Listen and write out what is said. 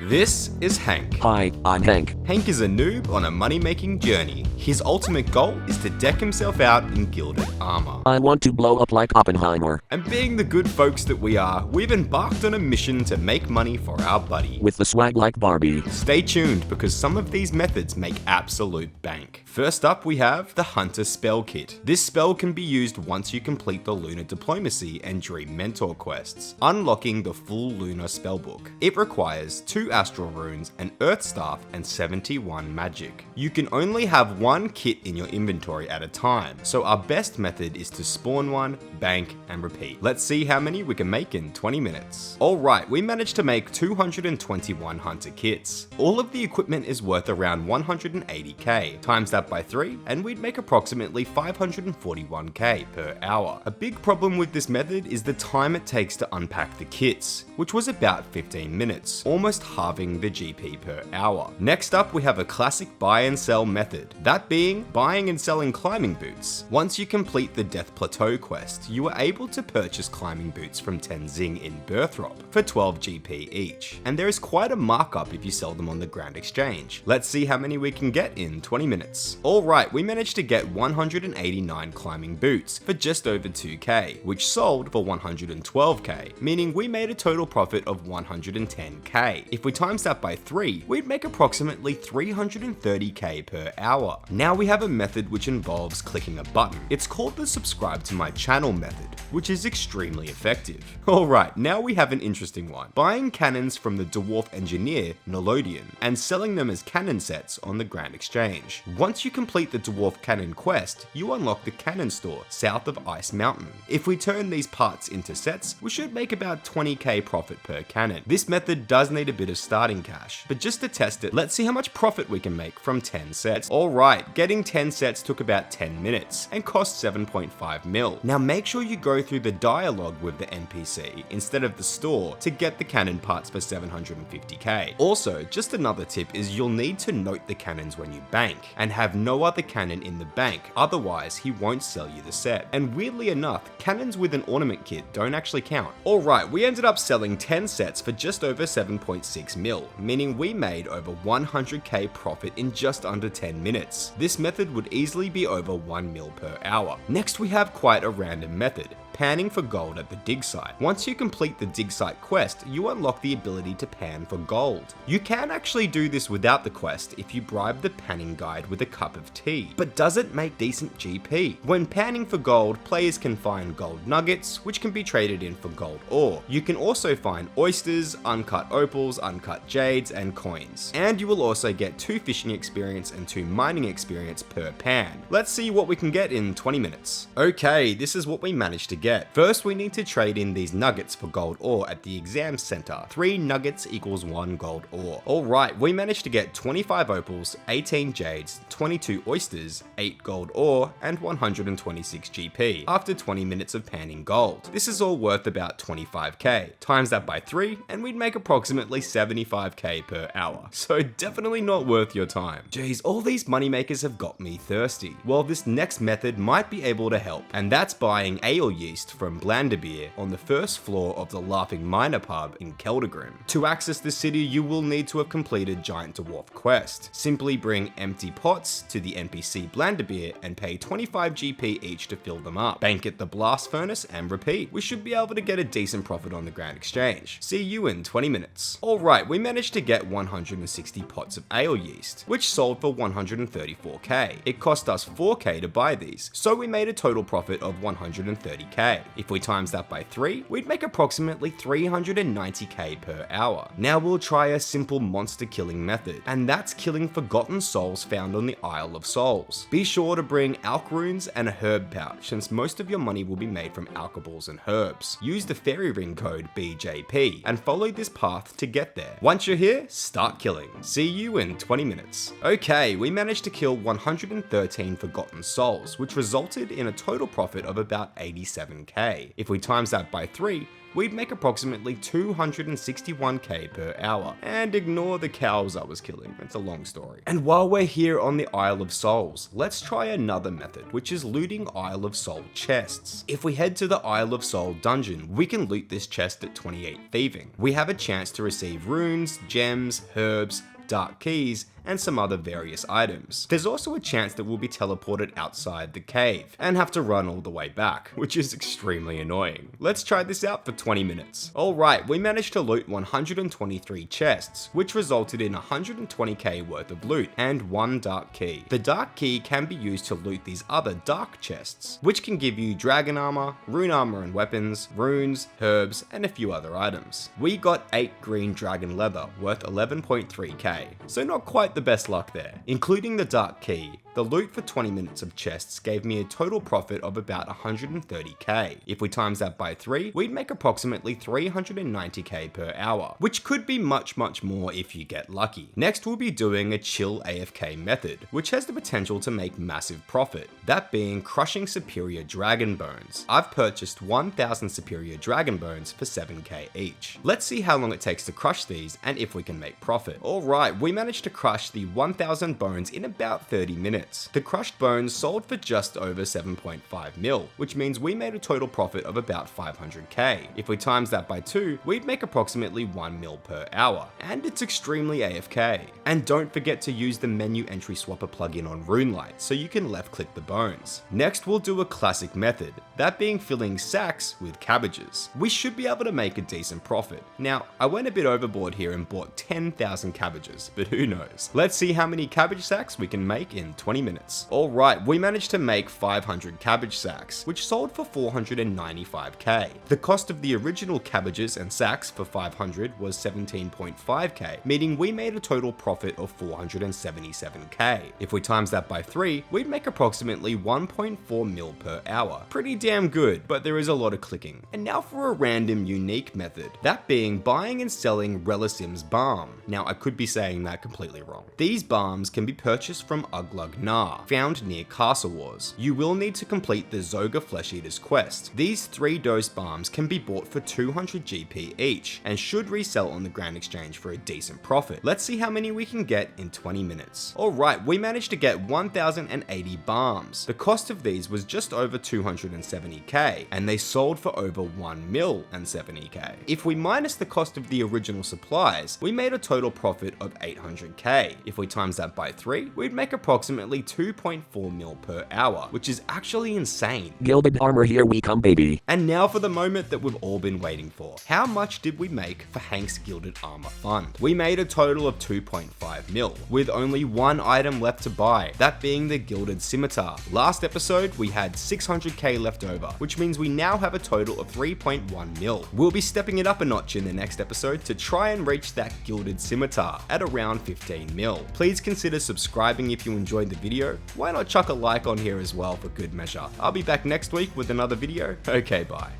This is Hank. Hi, I'm Hank. Hank is a noob on a money-making journey. His ultimate goal is to deck himself out in gilded armor. I want to blow up like Oppenheimer. And being the good folks that we are, we've embarked on a mission to make money for our buddy. With the swag like Barbie. Stay tuned because some of these methods make absolute bank. First up, we have the Hunter Spell Kit. This spell can be used once you complete the Lunar Diplomacy and Dream Mentor quests, unlocking the full Lunar Spellbook. It requires 2 Astral Runes, an Earth Staff, and 71 Magic. You can only have one kit in your inventory at a time, so our best method is to spawn one, bank, and repeat. Let's see how many we can make in 20 minutes. Alright, we managed to make 221 Hunter kits. All of the equipment is worth around 180k. Times that by 3, and we'd make approximately 541k per hour. A big problem with this method is the time it takes to unpack the kits, which was about 15 minutes, almost halving the GP per hour. Next up, we have a classic buy and sell method, that being buying and selling climbing boots. Once you complete the Death Plateau quest, you are able to purchase climbing boots from Tenzing in Birthrop for 12 GP each, and there is quite a markup if you sell them on the Grand Exchange. Let's see how many we can get in 20 minutes. Alright, we managed to get 189 climbing boots for just over 2k, which sold for 112k, meaning we made a total profit of 110k. If we times that by 3, we'd make approximately 330k per hour. Now we have a method which involves clicking a button. It's called the subscribe to my channel method, which is extremely effective. Alright, now we have an interesting one. Buying cannons from the dwarf engineer, Nolodian, and selling them as cannon sets on the Grand Exchange. Once you complete the dwarf cannon quest, you unlock the cannon store south of Ice Mountain. If we turn these parts into sets, we should make about 20k profit per cannon. This method does need a bit of starting cash, but just to test it, let's see how much profit we can make from 10 sets. Alright, getting 10 sets took about 10 minutes and cost 7.5 mil. Now make sure you go through the dialogue with the NPC instead of the store to get the cannon parts for 750k. Also, just another tip is you'll need to note the cannons when you bank, and have no other cannon in the bank, otherwise he won't sell you the set. And weirdly enough, cannons with an ornament kit don't actually count. Alright, we ended up selling 10 sets for just over 7.6 mil, meaning we made over 100k profit in just under 10 minutes. This method would easily be over 1 mil per hour. Next we have quite a random method, panning for gold at the dig site. Once you complete the dig site quest, you unlock the ability to pan for gold. You can actually do this without the quest if you bribe the panning guide with a cup of tea, but does it make decent GP? When panning for gold, players can find gold nuggets, which can be traded in for gold ore. You can also find oysters, uncut opals, uncut jades, and coins. And you will also get 2 fishing experience and 2 mining experience per pan. Let's see what we can get in 20 minutes. Okay, this is what we managed to get. First, we need to trade in these nuggets for gold ore at the exam center. 3 nuggets equals 1 gold ore. Alright, we managed to get 25 opals, 18 jades, 22 oysters, 8 gold ore, and 126 GP after 20 minutes of panning gold. This is all worth about 25k. Times that by 3, and we'd make approximately 75k per hour. So definitely not worth your time. Geez, all these moneymakers have got me thirsty. Well, this next method might be able to help, and that's buying Ale Yeast from Blanderbeer on the first floor of the Laughing Miner pub in Keldagrim. To access the city, you will need to have completed Giant Dwarf quest. Simply bring empty pots to the NPC Blanderbeer and pay 25 GP each to fill them up. Bank at the blast furnace and repeat. We should be able to get a decent profit on the Grand Exchange. See you in 20 minutes. Alright, we managed to get 160 pots of ale yeast, which sold for 134k. It cost us 4k to buy these, so we made a total profit of 130k. If we times that by 3, we'd make approximately 390k per hour. Now we'll try a simple monster killing method, and that's killing forgotten souls found on the Isle of Souls. Be sure to bring alch runes and a herb pouch, since most of your money will be made from alcohols and herbs. Use the fairy ring code BJP and follow this path to get there. Once you're here, start killing. See you in 20 minutes. Okay, we managed to kill 113 forgotten souls, which resulted in a total profit of about 87k. If we times that by 3, we'd make approximately 261k per hour. And ignore the cows I was killing, it's a long story. And while we're here on the Isle of Souls, let's try another method, which is looting Isle of Soul chests. If we head to the Isle of Soul dungeon, we can loot this chest at 28 thieving. We have a chance to receive runes, gems, herbs, dark keys, and some other various items. There's also a chance that we'll be teleported outside the cave and have to run all the way back, which is extremely annoying. Let's try this out for 20 minutes. Alright, we managed to loot 123 chests, which resulted in 120k worth of loot and 1 dark key. The dark key can be used to loot these other dark chests, which can give you dragon armor, rune armor and weapons, runes, herbs, and a few other items. We got 8 green dragon leather worth 11.3k, so not quite the best luck there. Including the dark key, the loot for 20 minutes of chests gave me a total profit of about 130k. If we times that by 3, we'd make approximately 390k per hour, which could be much more if you get lucky. Next, we'll be doing a chill AFK method, which has the potential to make massive profit, that being crushing superior dragon bones. I've purchased 1000 superior dragon bones for 7k each. Let's see how long it takes to crush these and if we can make profit. Alright, we managed to crush the 1000 bones in about 30 minutes. The crushed bones sold for just over 7.5 mil, which means we made a total profit of about 500k. If we times that by 2, we'd make approximately 1 mil per hour, and it's extremely AFK. And don't forget to use the menu entry swapper plugin on RuneLite so you can left click the bones. Next, we'll do a classic method, that being filling sacks with cabbages. We should be able to make a decent profit. Now, I went a bit overboard here and bought 10,000 cabbages, but who knows? Let's see how many cabbage sacks we can make in 20 minutes. Alright, we managed to make 500 cabbage sacks, which sold for 495k. The cost of the original cabbages and sacks for 500 was 17.5k, meaning we made a total profit of 477k. If we times that by 3, we'd make approximately 1.4 mil per hour. Pretty damn good, but there is a lot of clicking. And now for a random unique method, that being buying and selling Relisim Bombs. Now I could be saying that completely wrong. These bombs can be purchased from Uglug Gnar, found near Castle Wars. You will need to complete the Zoga Flesh Eater's quest. These 3-dose bombs can be bought for 200 GP each, and should resell on the Grand Exchange for a decent profit. Let's see how many we can get in 20 minutes. Alright, we managed to get 1080 bombs. The cost of these was just over 270k, and they sold for over 1 mil and 70k. If we minus the cost of the original supplies, we made a total profit of 800k. If we times that by 3, we'd make approximately 2.4 mil per hour, which is actually insane. Gilded armor, here we come, baby. And now for the moment that we've all been waiting for. How much did we make for Hank's Gilded Armor Fund? We made a total of 2.5 mil, with only one item left to buy, that being the Gilded Scimitar. Last episode, we had 600k left over, which means we now have a total of 3.1 mil. We'll be stepping it up a notch in the next episode to try and reach that Gilded Scimitar at around 15 mil. Please consider subscribing if you enjoyed the video. Why not chuck a like on here as well for good measure? I'll be back next week with another video. Okay, bye.